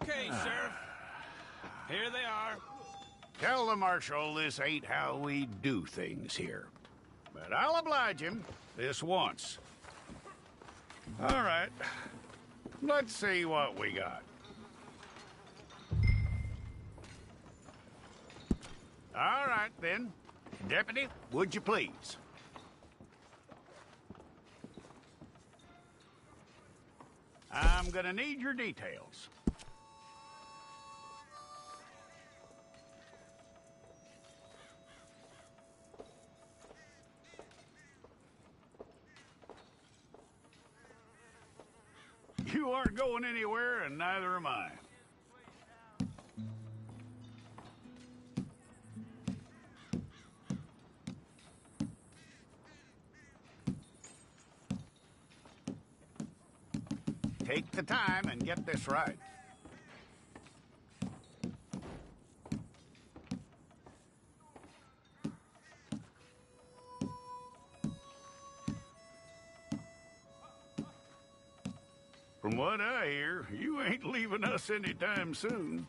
Okay, Sheriff. Here they are. Tell the Marshal this ain't how we do things here. But I'll oblige him this once. All right. Let's see what we got. All right, then. Deputy, would you please? I'm gonna need your details. You aren't going anywhere, and neither am I. Take the time and get this right. From what I hear, you ain't leaving us anytime soon.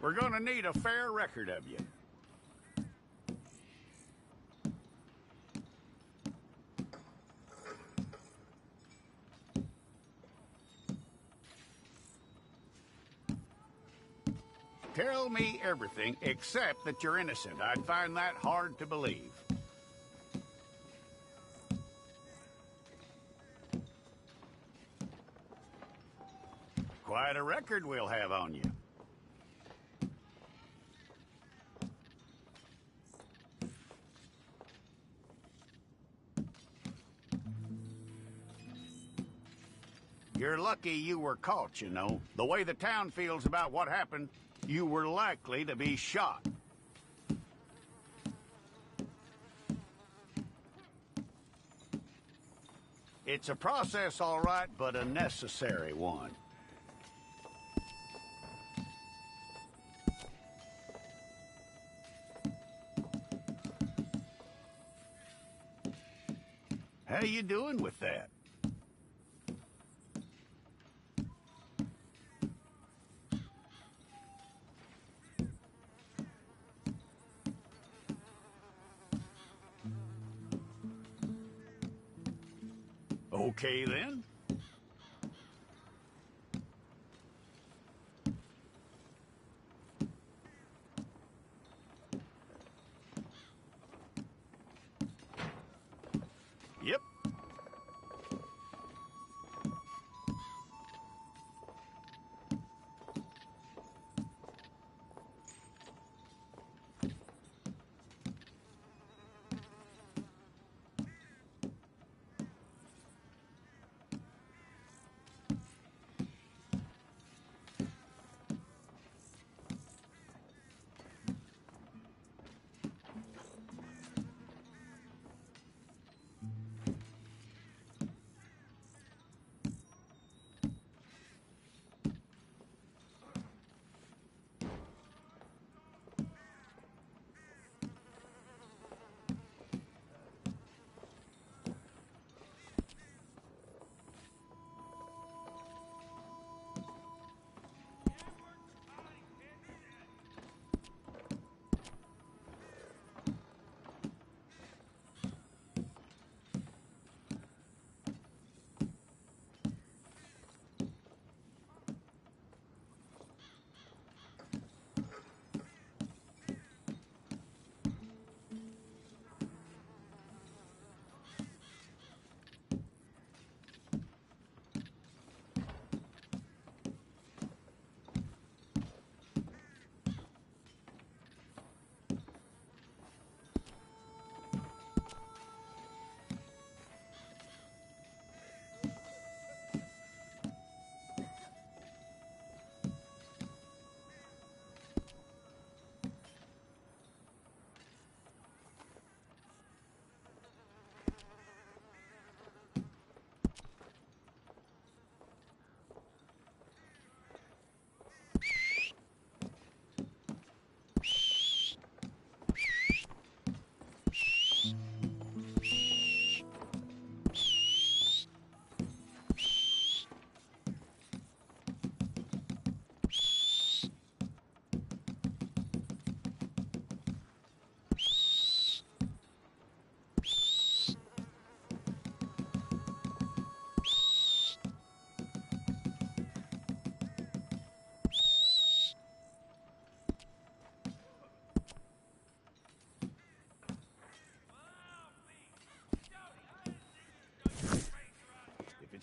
We're gonna need a fair record of you. Tell me everything except that you're innocent. I'd find that hard to believe. Quite a record we'll have on you. You're lucky you were caught, you know. The way the town feels about what happened, you were likely to be shot. It's a process, all right, but a necessary one. How you doing with that? Okay, then. Yep.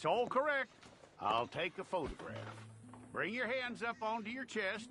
That's all correct. I'll take a photograph. Bring your hands up onto your chest.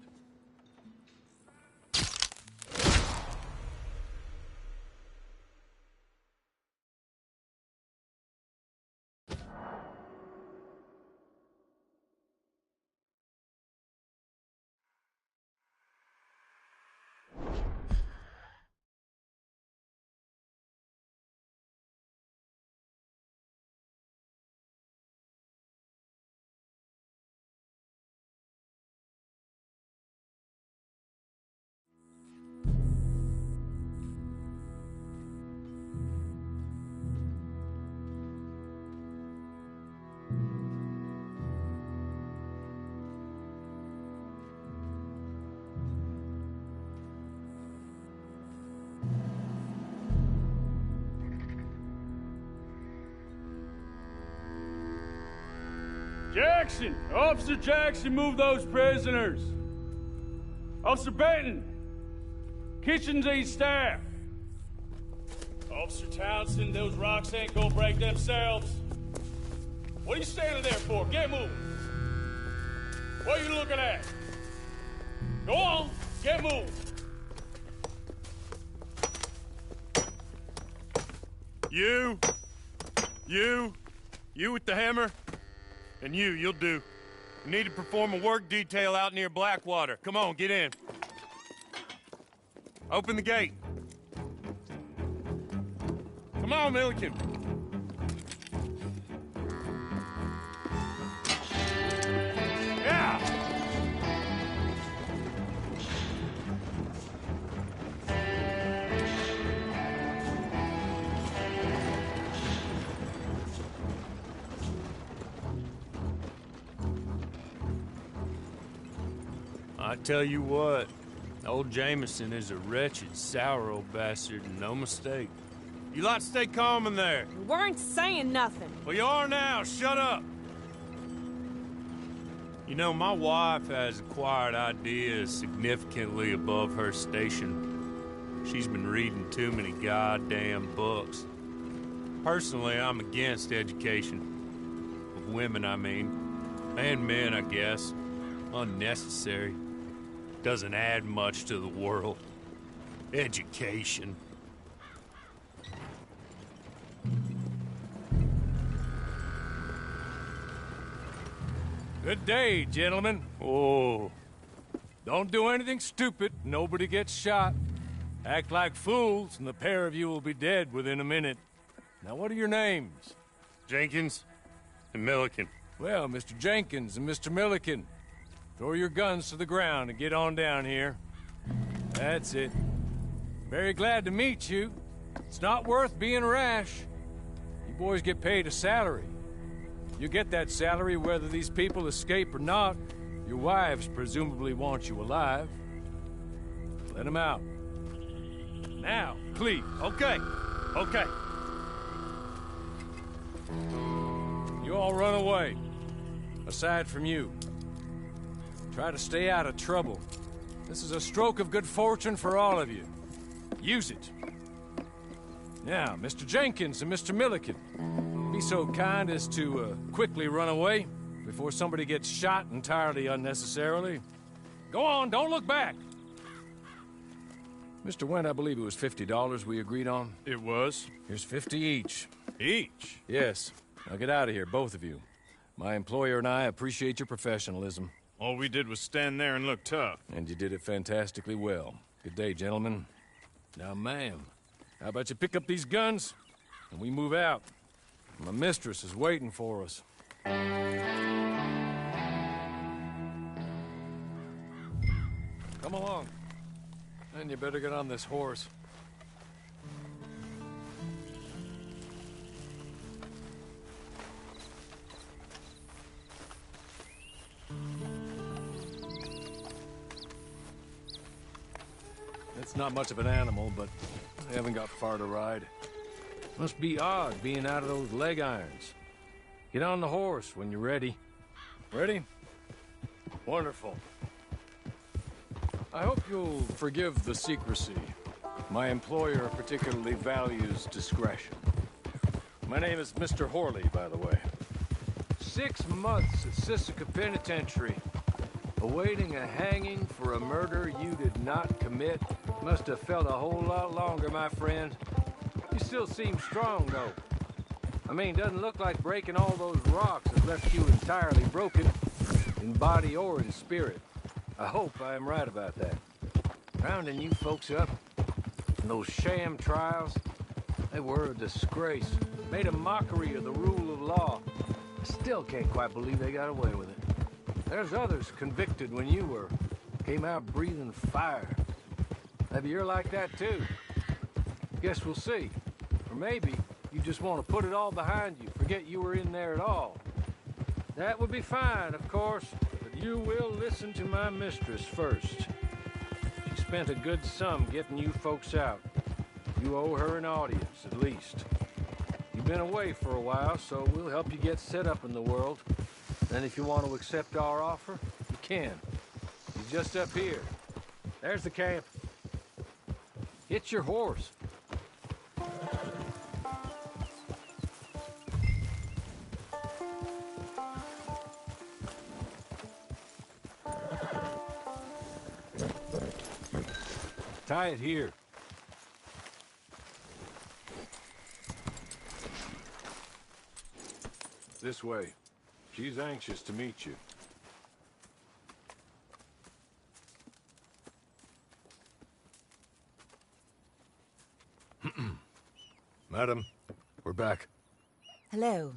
Jackson! Officer Jackson, move those prisoners! Officer Benton! Kitchens aid staff! Officer Townsend, those rocks ain't gonna break themselves. What are you standing there for? Get moving! What are you looking at? Go on, get moving! You with the hammer? And you'll do. You need to perform a work detail out near Blackwater. Come on, get in. Open the gate. Come on, Milliken. Yeah! I tell you what, old Jameson is a wretched, sour old bastard, and no mistake. You lot stay calm in there. We weren't saying nothing. Well, you are now. Shut up. You know, my wife has acquired ideas significantly above her station. She's been reading too many goddamn books. Personally, I'm against education. Of women, I mean. And men, I guess. Unnecessary. Doesn't add much to the world. Education. Good day, gentlemen. Oh. Don't do anything stupid. Nobody gets shot. Act like fools, and the pair of you will be dead within a minute. Now, what are your names? Jenkins and Milliken. Well, Mr. Jenkins and Mr. Milliken, throw your guns to the ground and get on down here. That's it. Very glad to meet you. It's not worth being rash. You boys get paid a salary. You get that salary whether these people escape or not. Your wives presumably want you alive. Let them out. Now, please. Okay. You all run away. Aside from you. Try to stay out of trouble. This is a stroke of good fortune for all of you. Use it. Now, Mr. Jenkins and Mr. Milliken, be so kind as to quickly run away before somebody gets shot entirely unnecessarily. Go on, don't look back. Mr. Wendt, I believe it was $50 we agreed on. It was. Here's 50 each. Each? Yes. Now get out of here, both of you. My employer and I appreciate your professionalism. All we did was stand there and look tough. And you did it fantastically well. Good day, gentlemen. Now, ma'am, how about you pick up these guns, and we move out? My mistress is waiting for us. Come along. And you better get on this horse. It's not much of an animal, but I haven't got far to ride. Must be odd being out of those leg irons. Get on the horse when you're ready. Ready? Wonderful. I hope you'll forgive the secrecy. My employer particularly values discretion. My name is Mr. Horley, by the way. 6 months at Sisika Penitentiary, awaiting a hanging for a murder you did not commit. Must have felt a whole lot longer, my friend. You still seem strong, though. I mean, doesn't look like breaking all those rocks has left you entirely broken, in body or in spirit. I hope I am right about that. Rounding you folks up, and those sham trials, they were a disgrace. Made a mockery of the rule of law. I still can't quite believe they got away with it. There's others convicted when you were. Came out breathing fire. Maybe you're like that too. Guess we'll see. Or maybe you just want to put it all behind you, forget you were in there at all. That would be fine, of course, but you will listen to my mistress first. She spent a good sum getting you folks out. You owe her an audience, at least. You've been away for a while, so we'll help you get set up in the world. Then if you want to accept our offer, you can. He's just up here. There's the camp. Hit your horse. Tie it here. This way. She's anxious to meet you. Madam, we're back. Hello.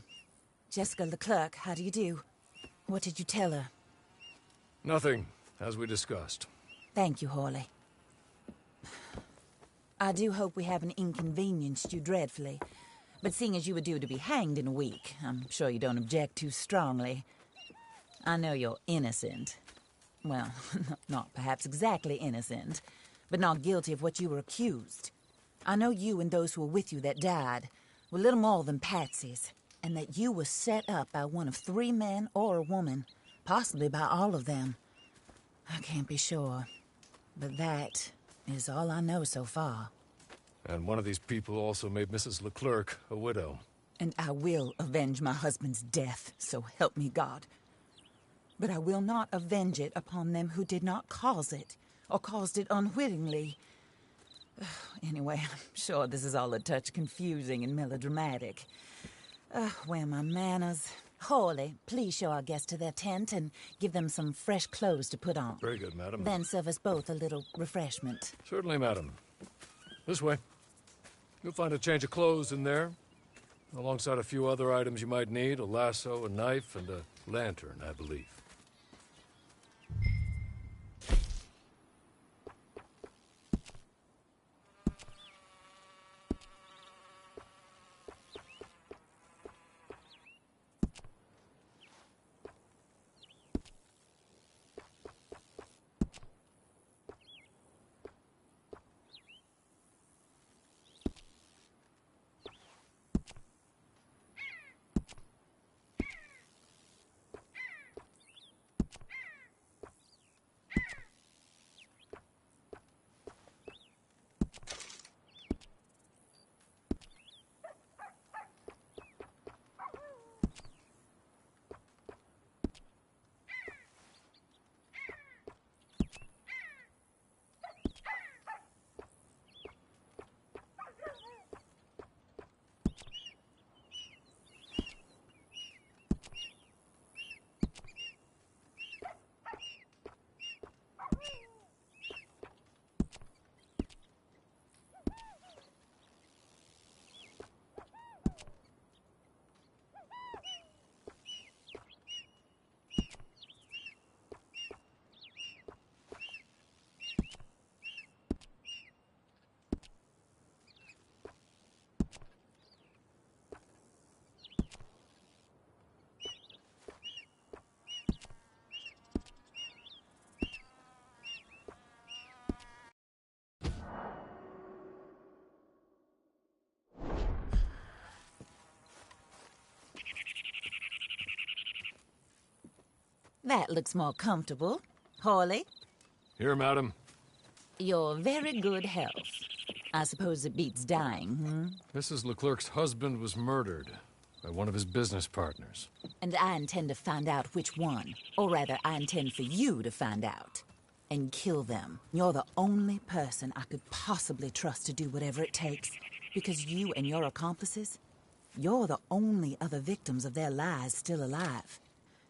Jessica Leclerc, how do you do? What did you tell her? Nothing, as we discussed. Thank you, Hawley. I do hope we haven't inconvenienced you dreadfully. But seeing as you were due to be hanged in a week, I'm sure you don't object too strongly. I know you're innocent. Well, not perhaps exactly innocent, but not guilty of what you were accused. I know you and those who were with you that died were little more than patsies, and that you were set up by one of 3 men or a woman, possibly by all of them. I can't be sure, but that is all I know so far. And one of these people also made Mrs. Leclerc a widow. And I will avenge my husband's death, so help me God. But I will not avenge it upon them who did not cause it, or caused it unwittingly. Anyway, I'm sure this is all a touch confusing and melodramatic. Where are my manners? Hawley, please show our guests to their tent and give them some fresh clothes to put on. Very good, madam. Then serve us both a little refreshment. Certainly, madam. This way. You'll find a change of clothes in there, alongside a few other items you might need, a lasso, a knife, and a lantern, I believe. That looks more comfortable. Hawley? Here, madam. Your very good health. I suppose it beats dying, Mrs. Leclerc's husband was murdered. by one of his business partners. And I intend to find out which one. Or rather, I intend for you to find out. And kill them. You're the only person I could possibly trust to do whatever it takes. Because you and your accomplices, you're the only other victims of their lies still alive.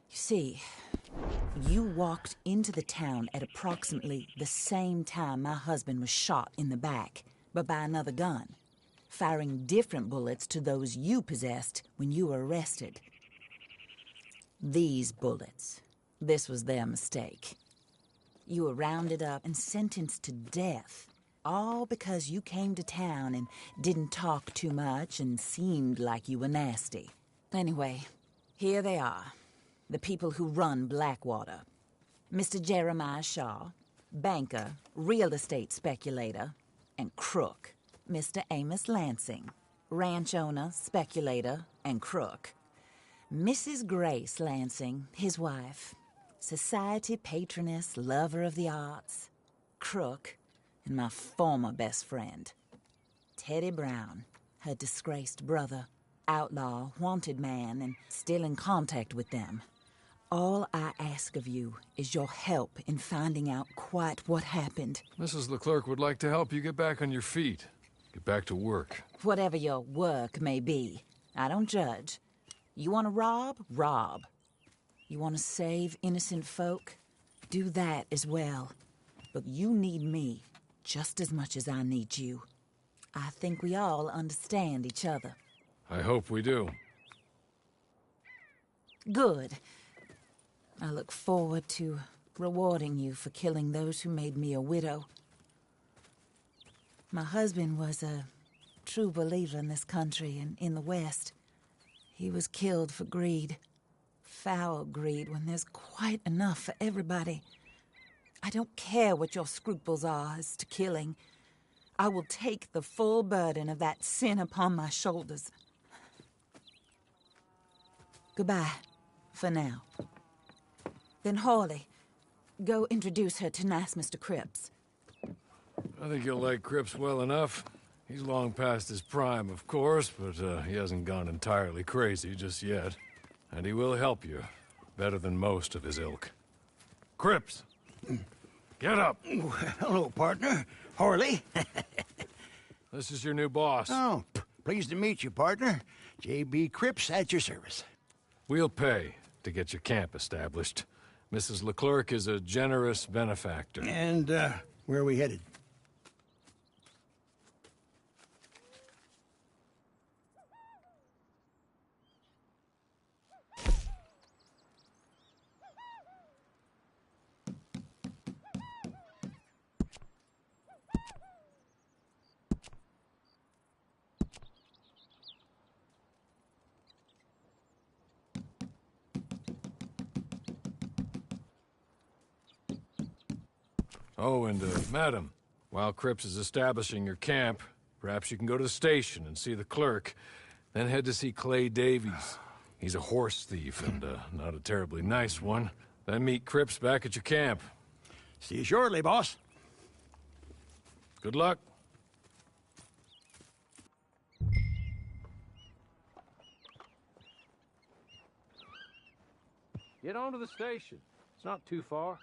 You see, you walked into the town at approximately the same time my husband was shot in the back, but by another gun, firing different bullets to those you possessed when you were arrested. These bullets, this was their mistake. You were rounded up and sentenced to death, all because you came to town and didn't talk too much and seemed like you were nasty. Anyway, here they are, the people who run Blackwater. Mr. Jeremiah Shaw, banker, real estate speculator, and crook. Mr. Amos Lansing, ranch owner, speculator, and crook. Mrs. Grace Lansing, his wife, society patroness, lover of the arts, crook, and my former best friend. Teddy Brown, her disgraced brother, outlaw, wanted man, and still in contact with them. All I ask of you is your help in finding out quite what happened. Mrs. Leclerc would like to help you get back on your feet. Get back to work. Whatever your work may be, I don't judge. You want to rob? Rob. You want to save innocent folk? Do that as well. But you need me just as much as I need you. I think we all understand each other. I hope we do. Good. I look forward to rewarding you for killing those who made me a widow. My husband was a true believer in this country and in the West. He was killed for greed. Foul greed when there's quite enough for everybody. I don't care what your scruples are as to killing. I will take the full burden of that sin upon my shoulders. Goodbye, for now. Then Hawley, go introduce her to nice Mr. Cripps. I think you'll like Cripps well enough. He's long past his prime, of course, but he hasn't gone entirely crazy just yet. And he will help you, better than most of his ilk. Cripps! Get up! Hello, partner. Harley. This is your new boss. Oh, pleased to meet you, partner. J.B. Cripps at your service. We'll pay to get your camp established. Mrs. Leclerc is a generous benefactor. And, where are we headed? Oh, and, madam, while Cripps is establishing your camp, perhaps you can go to the station and see the clerk, then head to see Clay Davies. He's a horse thief, and, not a terribly nice one. Then meet Cripps back at your camp. See you shortly, boss. Good luck. Get on to the station. It's not too far.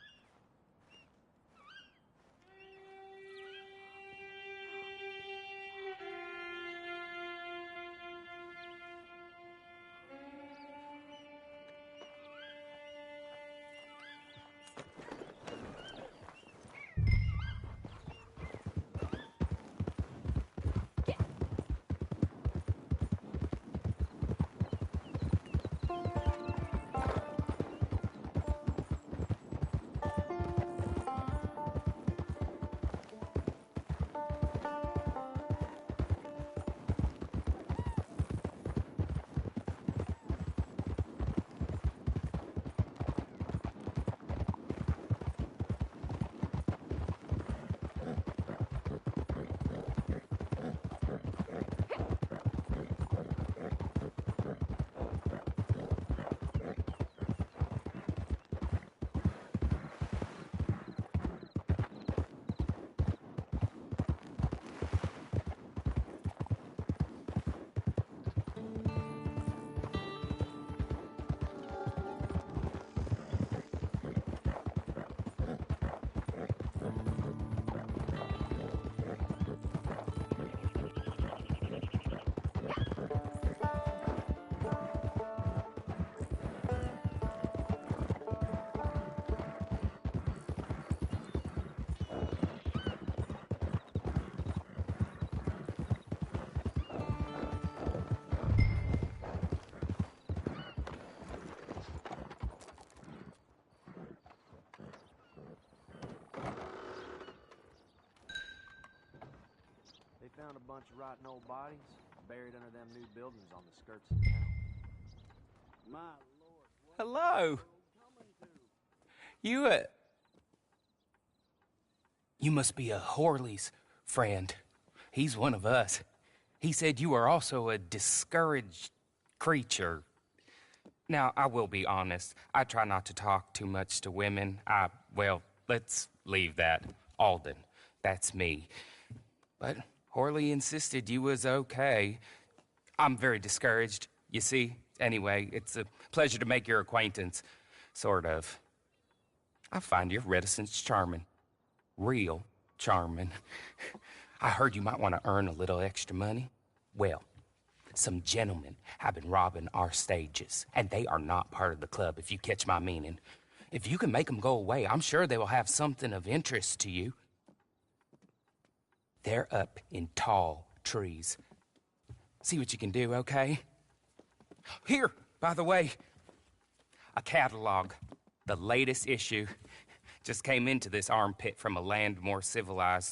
found a bunch of rotten old bodies buried under them new buildings on the skirts of town. My lord. Hello. You must be a Horley's friend. He's one of us. He said you are also a discouraged creature. Now, I will be honest. I try not to talk too much to women. Well, let's leave that. Alden, that's me. But Horley insisted you was okay. I'm very discouraged, you see. Anyway, it's a pleasure to make your acquaintance. Sort of. I find your reticence charming. Real charming. I heard you might want to earn a little extra money. Well, some gentlemen have been robbing our stages, and they are not part of the club, if you catch my meaning. If you can make them go away, I'm sure they will have something of interest to you. They're up in tall trees. See what you can do, okay? Here, by the way, a catalog. The latest issue just came into this armpit from a land more civilized.